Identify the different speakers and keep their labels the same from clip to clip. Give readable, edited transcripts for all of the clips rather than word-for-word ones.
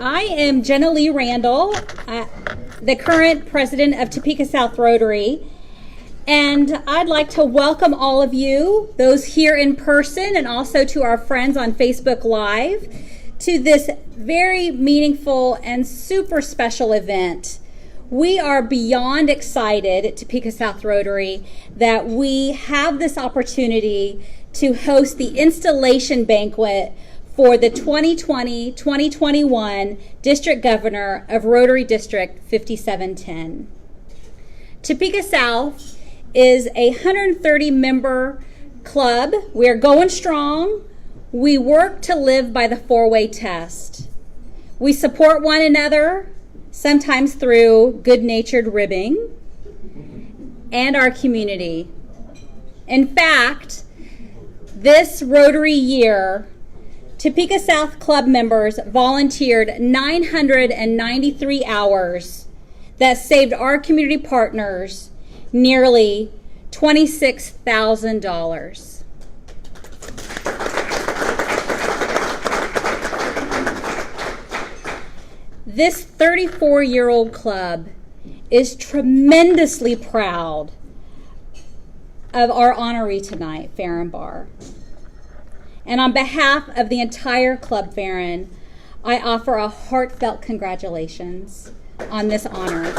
Speaker 1: I am Jenna Lee Randall, the current president of Topeka South Rotary, and I'd like to welcome all of you, those here in person and also to our friends on Facebook Live, to this very meaningful and super special event. We are beyond excited at Topeka South Rotary that we have this opportunity to host the installation banquet for the 2020-2021 District Governor of Rotary District 5710. Topeka South is a 130-member club. We're going strong. We work to live by the four-way test. We support one another, sometimes through good-natured ribbing, and our community. In fact, this Rotary year, Topeka South Club members volunteered 993 hours that saved our community partners nearly $26,000. This 34-year-old club is tremendously proud of our honoree tonight, Faron Barr. And on behalf of the entire Club Faron, I offer a heartfelt congratulations on this honor.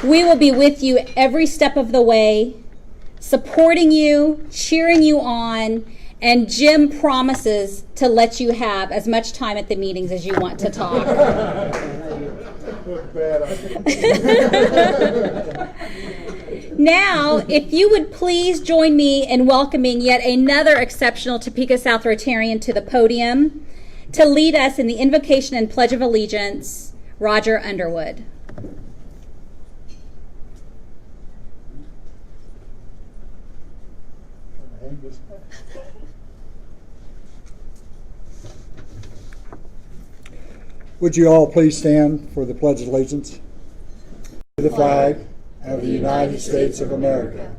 Speaker 1: We will be with you every step of the way, supporting you, cheering you on, and Jim promises to let you have as much time at the meetings as you want to talk. Now, if you would please join me in welcoming yet another exceptional Topeka South Rotarian to the podium to lead us in the invocation and Pledge of Allegiance, Roger Underwood.
Speaker 2: Would you all please stand for the Pledge of Allegiance? To the flag of the United States of America,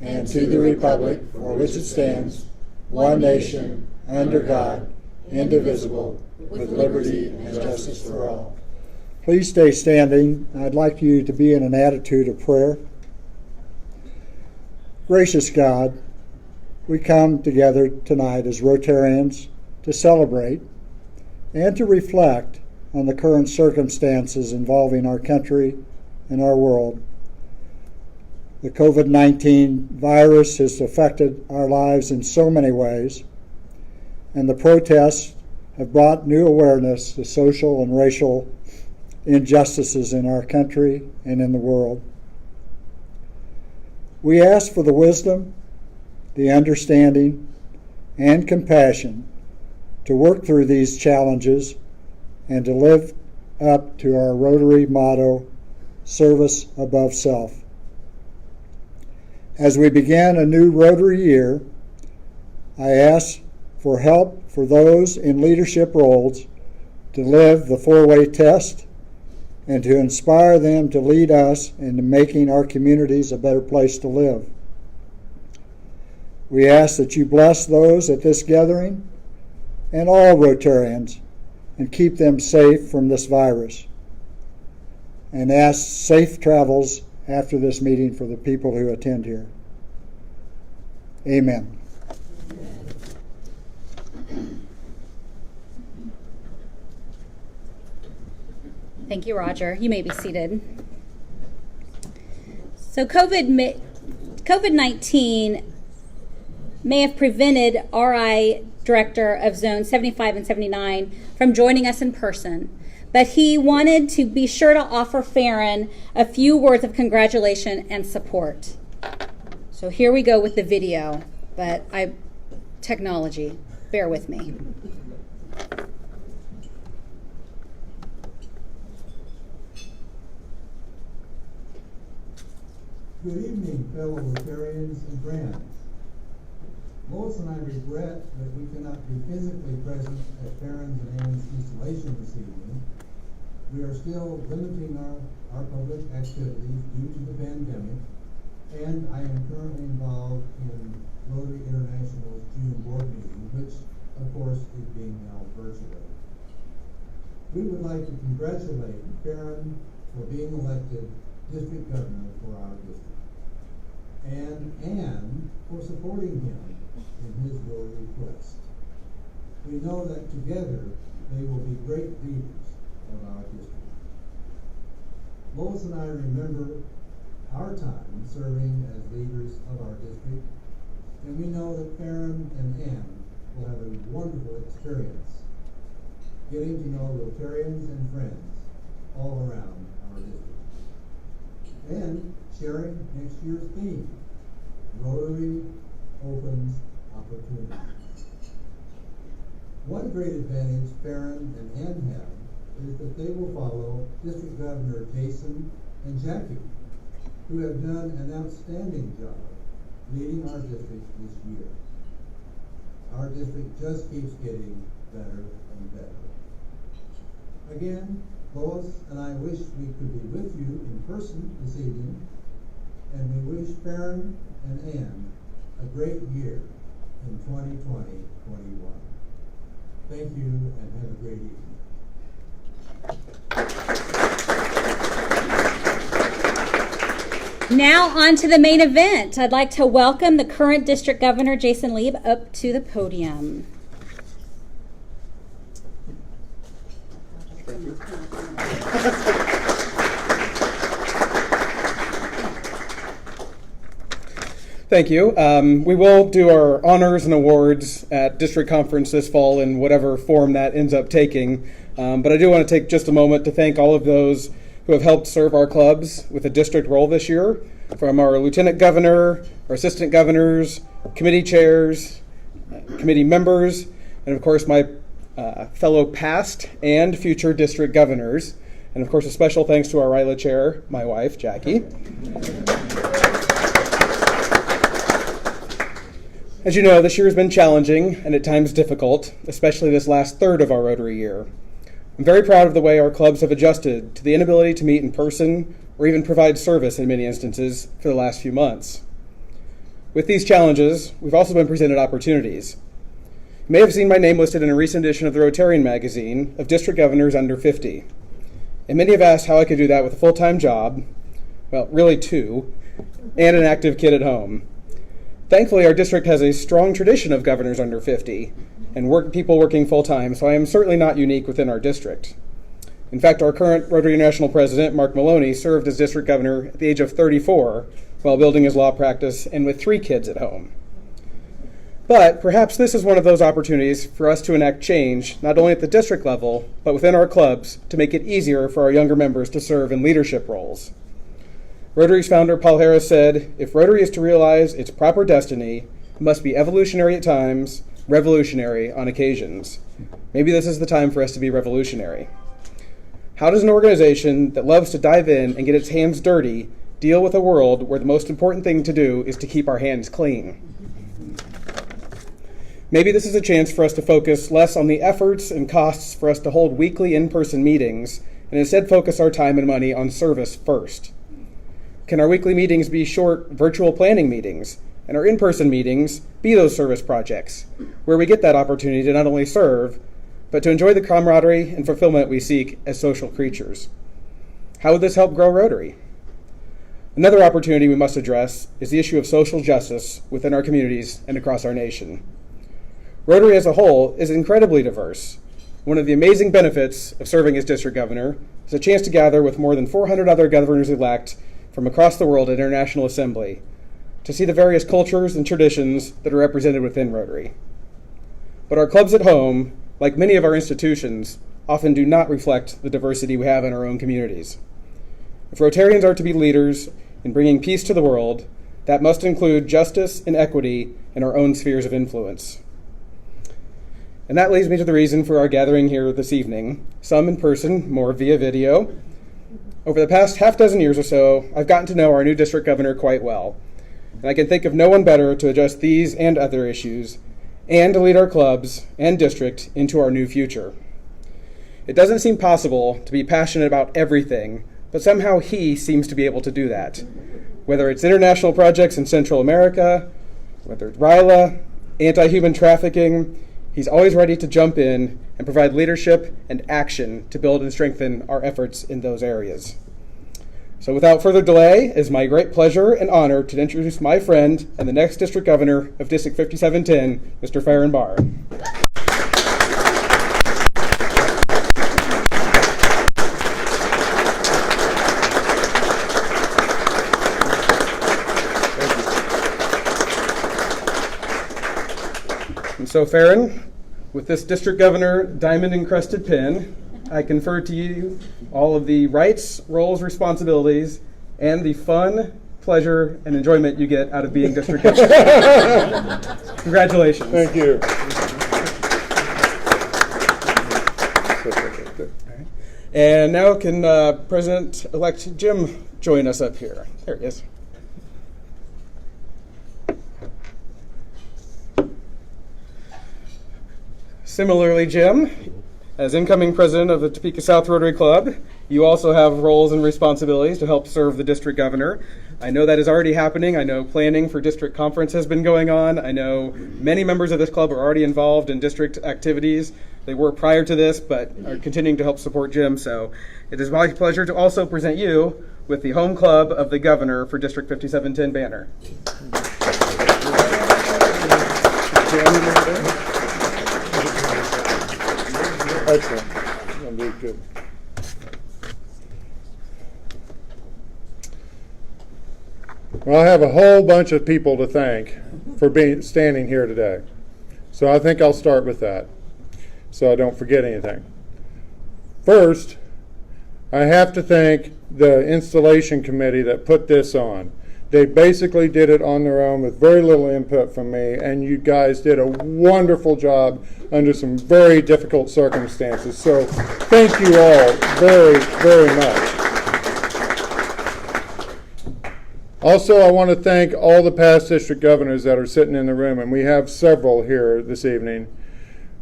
Speaker 2: and to the republic for which it stands, one nation, under God, indivisible, with liberty and justice for all. Please stay standing. I'd like you to be in an attitude of prayer. Gracious God, we come together tonight as Rotarians to celebrate and to reflect on the current circumstances involving our country and our world. The COVID-19 virus has affected our lives in so many ways, and the protests have brought new awareness to social and racial injustices in our country and in the world. We ask for the wisdom, the understanding, and compassion to work through these challenges and to live up to our Rotary motto, service above self. As we begin a new Rotary year, I ask for help for those in leadership roles to live the four-way test and to inspire them to lead us into making our communities a better place to live. We ask that you bless those at this gathering and all Rotarians and keep them safe from this virus, and ask safe travels after this meeting for the people who attend here. Amen.
Speaker 1: Thank you, Roger. You may be seated. So COVID-19 may have prevented RI Director of Zone 75 and 79 from joining us in person, but he wanted to be sure to offer Faron a few words of congratulation and support. So here we go with the video, but technology, bear with me.
Speaker 3: Good evening, fellow Rotarians and friends. Lois and I regret that we cannot be physically present at Faron's and Ann's installation this evening. We are still limiting our public activities due to the pandemic, and I am currently involved in Rotary International's June board meeting, which of course, is being held virtually. We would like to congratulate Faron for being elected district governor for our district, and Ann for supporting him in his rotary quest. We know that together they will be great leaders of our district. Lois and I remember our time serving as leaders of our district, and we know that Faron and Ann will have a wonderful experience getting to know Rotarians and friends all around our district. And sharing next year's theme, Rotary opens opportunities. One great advantage Faron and Ann have is that they will follow District Governor Jason and Jackie, who have done an outstanding job leading our district this year. Our district just keeps getting better and better. Again, Lois and I wish we could be with you in person this evening, and we wish Faron and Ann a great year in 2020-21. Thank you, and have a great evening.
Speaker 1: Now on to the main event. I'd like to welcome the current District Governor, Jason Lieb, up to the podium.
Speaker 4: Thank you. Thank you. We will do our honors and awards at district conference this fall in whatever form that ends up taking. But I do want to take just a moment to thank all of those who have helped serve our clubs with a district role this year, from our lieutenant governor, our assistant governors, committee chairs, committee members, and of course my fellow past and future district governors. And of course a special thanks to our RILA chair, my wife, Jackie. As you know, this year has been challenging and at times difficult, especially this last third of our Rotary year. I'm very proud of the way our clubs have adjusted to the inability to meet in person or even provide service in many instances for the last few months. With these challenges, we've also been presented opportunities. You may have seen my name listed in a recent edition of the Rotarian magazine of district governors under 50. And many have asked how I could do that with a full-time job, well, really two, and an active kid at home. Thankfully, our district has a strong tradition of governors under 50 and people working full-time, so I am certainly not unique within our district. In fact, our current Rotary International president, Mark Maloney, served as district governor at the age of 34 while building his law practice and with 3 kids at home. But perhaps this is one of those opportunities for us to enact change, not only at the district level, but within our clubs to make it easier for our younger members to serve in leadership roles. Rotary's founder, Paul Harris, said, "If Rotary is to realize its proper destiny, it must be evolutionary at times, revolutionary on occasions." Maybe this is the time for us to be revolutionary. How does an organization that loves to dive in and get its hands dirty deal with a world where the most important thing to do is to keep our hands clean? Maybe this is a chance for us to focus less on the efforts and costs for us to hold weekly in-person meetings and instead focus our time and money on service first. Can our weekly meetings be short virtual planning meetings, and our in-person meetings be those service projects where we get that opportunity to not only serve, but to enjoy the camaraderie and fulfillment we seek as social creatures? How would this help grow Rotary? Another opportunity we must address is the issue of social justice within our communities and across our nation. Rotary as a whole is incredibly diverse. One of the amazing benefits of serving as district governor is a chance to gather with more than 400 other governors-elect from across the world at International Assembly to see the various cultures and traditions that are represented within Rotary. But our clubs at home, like many of our institutions, often do not reflect the diversity we have in our own communities. If Rotarians are to be leaders in bringing peace to the world, that must include justice and equity in our own spheres of influence. And that leads me to the reason for our gathering here this evening, some in person, more via video. Over the past half dozen years or so, I've gotten to know our new district governor quite well, and I can think of no one better to address these and other issues, and to lead our clubs and district into our new future. It doesn't seem possible to be passionate about everything, but somehow he seems to be able to do that. Whether it's international projects in Central America, whether it's RILA, anti-human trafficking, He's always ready to jump in and provide leadership and action to build and strengthen our efforts in those areas. So without further delay, it is my great pleasure and honor to introduce my friend and the next District Governor of District 5710, Mr. Faron Barr. And so, Faron, with this District Governor diamond-encrusted pin, I confer to you all of the rights, roles, responsibilities, and the fun, pleasure, and enjoyment you get out of being District Governor. Congratulations.
Speaker 5: Thank you.
Speaker 4: And now can President-elect Jim join us up here? There he is. Similarly, Jim, as incoming president of the Topeka South Rotary Club, you also have roles and responsibilities to help serve the district governor. I know that is already happening. I know planning for district conference has been going on. I know many members of this club are already involved in district activities. They were prior to this, but are continuing to help support Jim. So it is my pleasure to also present you with the home club of the governor for District 5710 banner.
Speaker 5: Excellent. I'm doing good. Well, I have a whole bunch of people to thank for standing here today. So I think I'll start with that so I don't forget anything. First, I have to thank the installation committee that put this on. They basically did it on their own with very little input from me, and you guys did a wonderful job under some very difficult circumstances. So thank you all very, very much. Also, I want to thank all the past district governors that are sitting in the room, and we have several here this evening,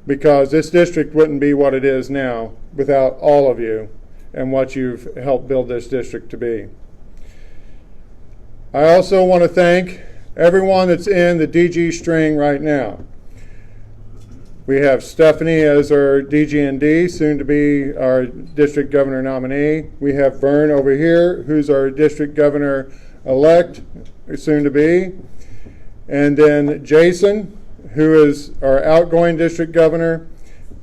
Speaker 5: because this district wouldn't be what it is now without all of you and what you've helped build this district to be. I also want to thank everyone that's in the DG string right now. We have Stephanie as our DG&D, soon to be our district governor nominee. We have Vern over here, who's our district governor-elect, soon to be. And then Jason, who is our outgoing district governor,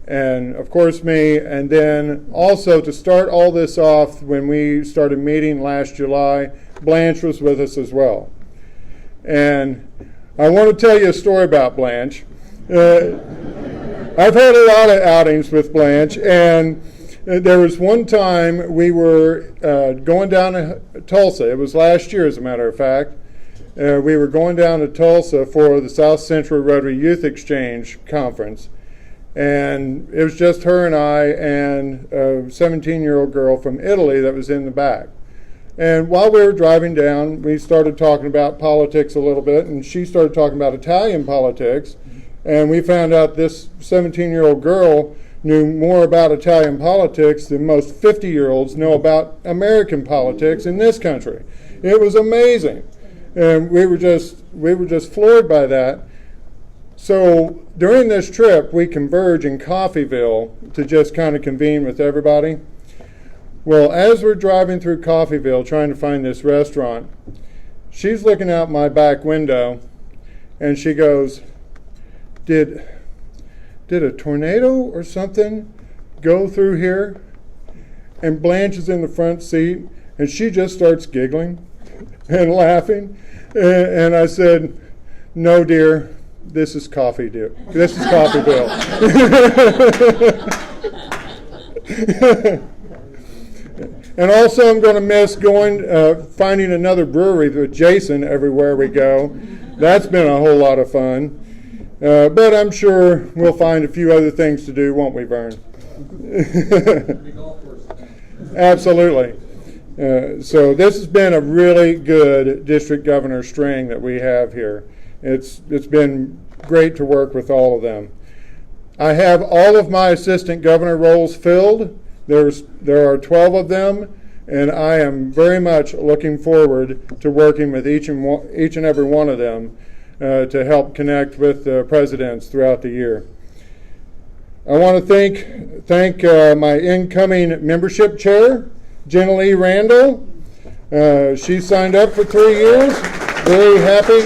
Speaker 5: and of course me. And then also to start all this off, when we started meeting last July, Blanche was with us as well. And I want to tell you a story about Blanche. I've had a lot of outings with Blanche, and there was one time we were going down to Tulsa. It was last year, as a matter of fact. We were going down to Tulsa for the South Central Rotary Youth Exchange Conference. And it was just her and I and a 17-year-old girl from Italy that was in the back. And while we were driving down, we started talking about politics a little bit, and she started talking about Italian politics. And we found out this 17-year-old girl knew more about Italian politics than most 50-year-olds know about American politics in this country. It was amazing. And we were just floored by that. So during this trip, we converge in Coffeyville to just kind of convene with everybody. Well, as we're driving through Coffeyville trying to find this restaurant, she's looking out my back window, and she goes, Did a tornado or something go through here? And Blanche is in the front seat, and she just starts giggling and laughing. And I said, No, dear, this is Coffeyville. This is Coffeyville. And also, I'm going to miss finding another brewery with Jason everywhere we go. That's been a whole lot of fun. But I'm sure we'll find a few other things to do, won't we, Vern? Absolutely. So this has been a really good district governor string that we have here. It's been great to work with all of them. I have all of my assistant governor roles filled. There are 12 of them, and I am very much looking forward to working with each and every one of them to help connect with the presidents throughout the year. I want to thank my incoming membership chair, Jenna Lee Randall. She signed up for 3 years. Very happy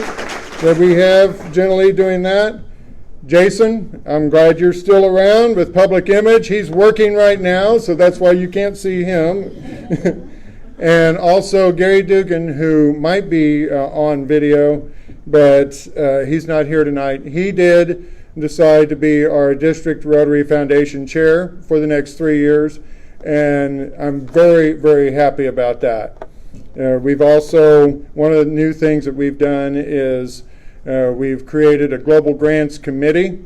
Speaker 5: that we have Jenna Lee doing that. Jason, I'm glad you're still around with Public Image. He's working right now, so that's why you can't see him. And also Gary Dugan, who might be on video, but he's not here tonight. He did decide to be our District Rotary Foundation Chair for the next 3 years, and I'm very, very happy about that. We've also, one of the new things that we've done is we've created a Global Grants Committee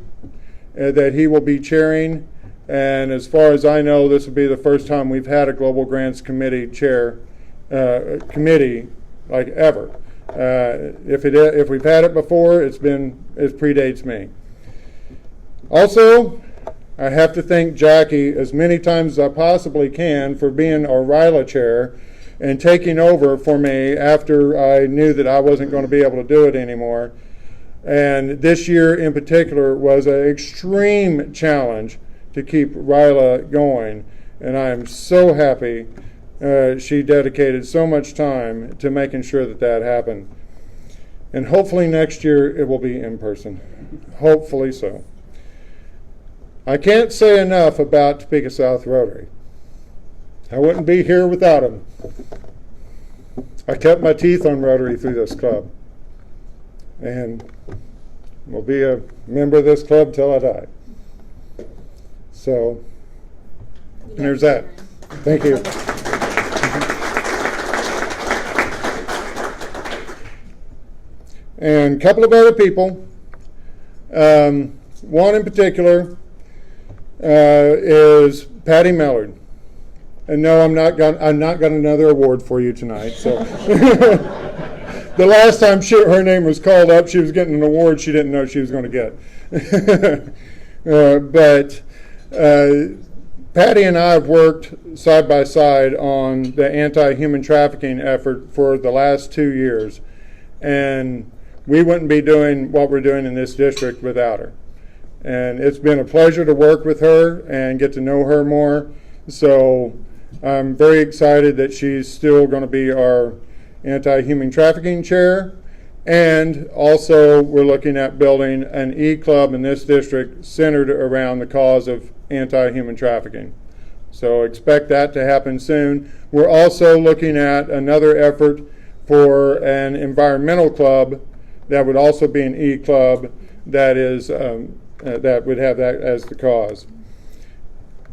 Speaker 5: that he will be chairing, and as far as I know, this will be the first time we've had a Global Grants Committee committee like ever. If we've had it before, it predates me. Also, I have to thank Jackie as many times as I possibly can for being our RILA chair and taking over for me after I knew that I wasn't going to be able to do it anymore. And this year in particular was an extreme challenge to keep RILA going. And I am so happy she dedicated so much time to making sure that that happened. And hopefully next year it will be in person. Hopefully so. I can't say enough about Topeka South Rotary. I wouldn't be here without them. I kept my teeth on Rotary through this club, and will be a member of this club till I die. So, and there's that. Thank you. And a couple of other people. One in particular is Patty Mellard. And no, I'm not got another award for you tonight. So the last time her name was called up, she was getting an award she didn't know she was going to get. But Patty and I have worked side by side on the anti-human trafficking effort for the last 2 years, and we wouldn't be doing what we're doing in this district without her. And it's been a pleasure to work with her and get to know her more. So I'm very excited that she's still going to be our anti-human trafficking chair. And also we're looking at building an E-club in this district centered around the cause of anti-human trafficking. So expect that to happen soon. We're also looking at another effort for an environmental club that would also be an E-club that is that would have that as the cause.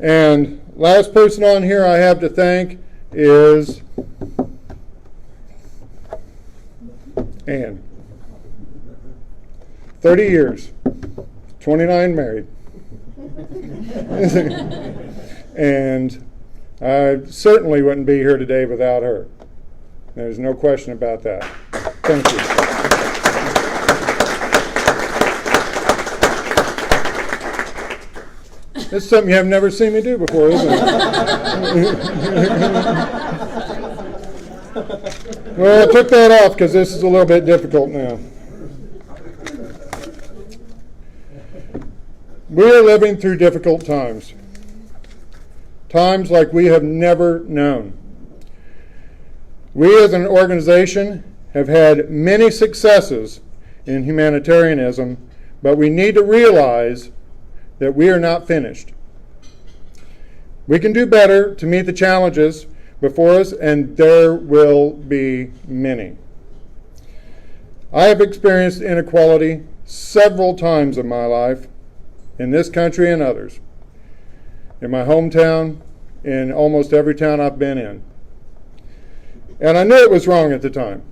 Speaker 5: And last person on here I have to thank is Ann. 30 years, 29 married. And I certainly wouldn't be here today without her. There's no question about that. Thank you. This is something you have never seen me do before, isn't it? Well, I took that off because this is a little bit difficult now. We are living through difficult times. Times like we have never known. We as an organization have had many successes in humanitarianism, but we need to realize that we are not finished. We can do better to meet the challenges before us, and there will be many. I have experienced inequality several times in my life, in this country and others, in my hometown, in almost every town I've been in. And I knew it was wrong at the time.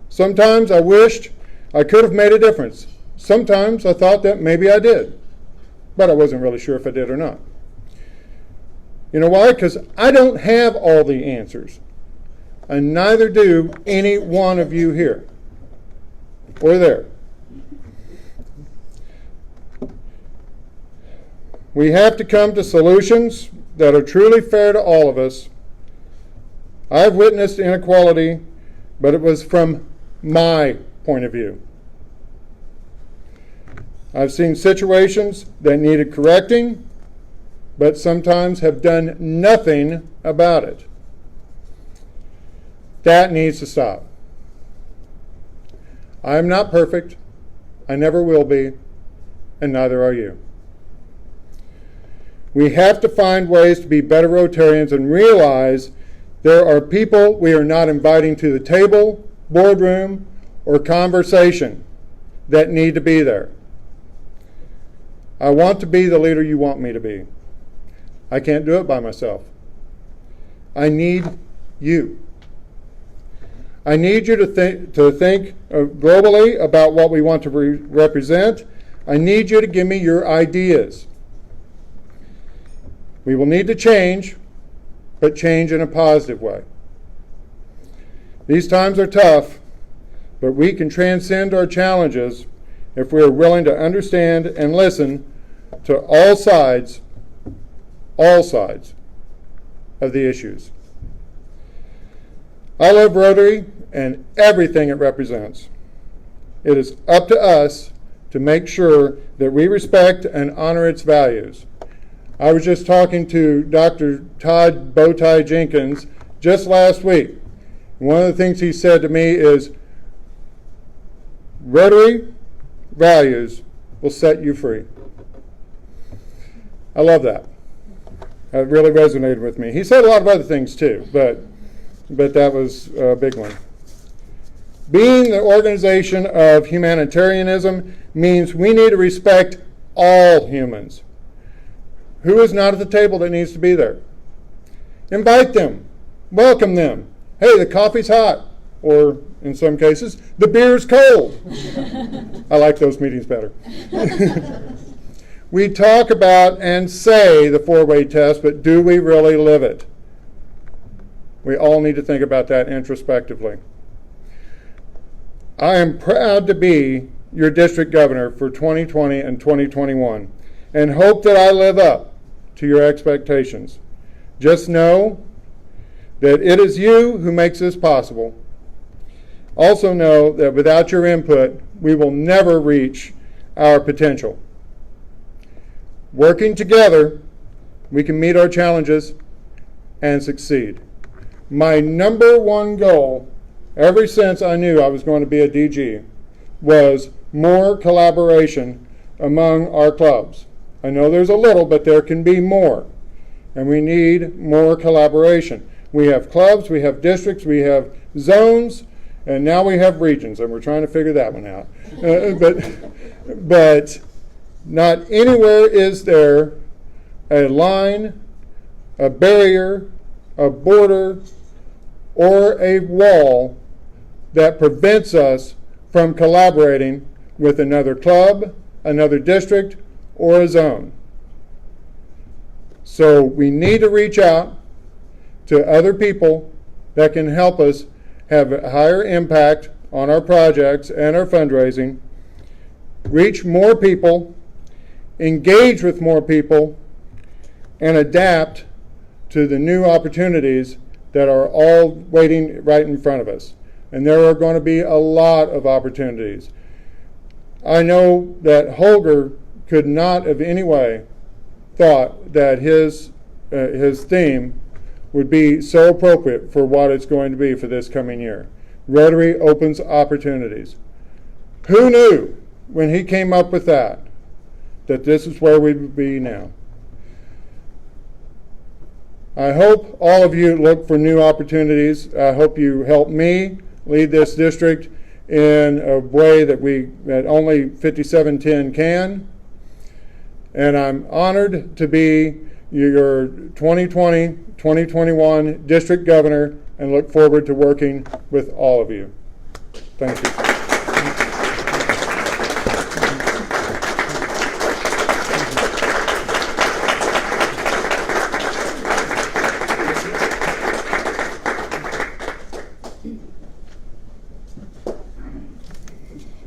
Speaker 5: Sometimes I wished I could have made a difference. Sometimes I thought that maybe I did, but I wasn't really sure if I did or not. You know why? Because I don't have all the answers, and neither do any one of you here or there. We have to come to solutions that are truly fair to all of us. I've witnessed inequality, but it was from my point of view. I've seen situations that needed correcting, but sometimes have done nothing about it. That needs to stop. I am not perfect. I never will be, and neither are you. We have to find ways to be better Rotarians and realize there are people we are not inviting to the table, boardroom, or conversation that need to be there. I want to be the leader you want me to be. I can't do it by myself. I need you. I need you to think globally about what we want to represent. I need you to give me your ideas. We will need to change, but change in a positive way. These times are tough, but we can transcend our challenges if we are willing to understand and listen to all sides of the issues. I love Rotary and everything it represents. It is up to us to make sure that we respect and honor its values. I was just talking to Dr. Todd Bowtie Jenkins just last week. One of the things he said to me is, Rotary values will set you free. I love that. It really resonated with me. He said a lot of other things too, but that was a big one. Being the organization of humanitarianism means we need to respect all humans. Who is not at the table that needs to be there? Invite them. Welcome them. Hey, the coffee's hot. Or, in some cases, the beer's cold. I like those meetings better. We talk about and say the four-way test, but do we really live it? We all need to think about that introspectively. I am proud to be your district governor for 2020 and 2021 and hope that I live up to your expectations. Just know that it is you who makes this possible. Also know that without your input, we will never reach our potential. Working together, we can meet our challenges and succeed. My number one goal, ever since I knew I was going to be a DG, was more collaboration among our clubs. I know there's a little, but there can be more. And we need more collaboration. We have clubs, we have districts, we have zones, and now we have regions, and we're trying to figure that one out. But not anywhere is there a line, a barrier, a border, or a wall that prevents us from collaborating with another club, another district, or a zone. So we need to reach out to other people that can help us have a higher impact on our projects and our fundraising, reach more people, engage with more people, and adapt to the new opportunities that are all waiting right in front of us. And there are going to be a lot of opportunities. I know that Holger could not of any way thought that his theme would be so appropriate for what it's going to be for this coming year. Rotary opens opportunities. Who knew when he came up with that this is where we would be now? I hope all of you look for new opportunities. I hope you help me lead this district in a way that only 5710 can. And I'm honored to be your 2020-2021 district governor and look forward to working with all of you. Thank you.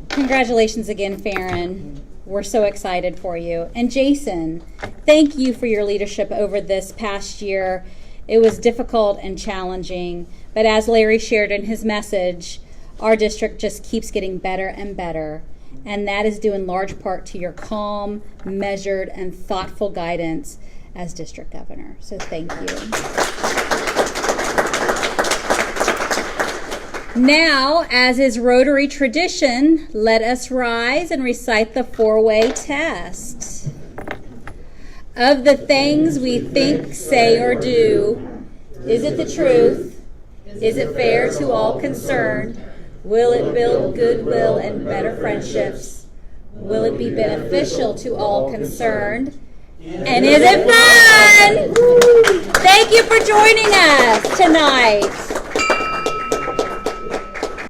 Speaker 1: Congratulations again, Faron. We're so excited for you. And Jason, thank you for your leadership over this past year. It was difficult and challenging, but as Larry shared in his message, our district just keeps getting better and better. And that is due in large part to your calm, measured, and thoughtful guidance as district governor. So thank you. Now, as is Rotary tradition, let us rise and recite the four-way test. Of the things we think, say, or do, is it the truth? Is it fair to all concerned? Will it build goodwill and better friendships? Will it be beneficial to all concerned? And is it fun? Thank you for joining us tonight.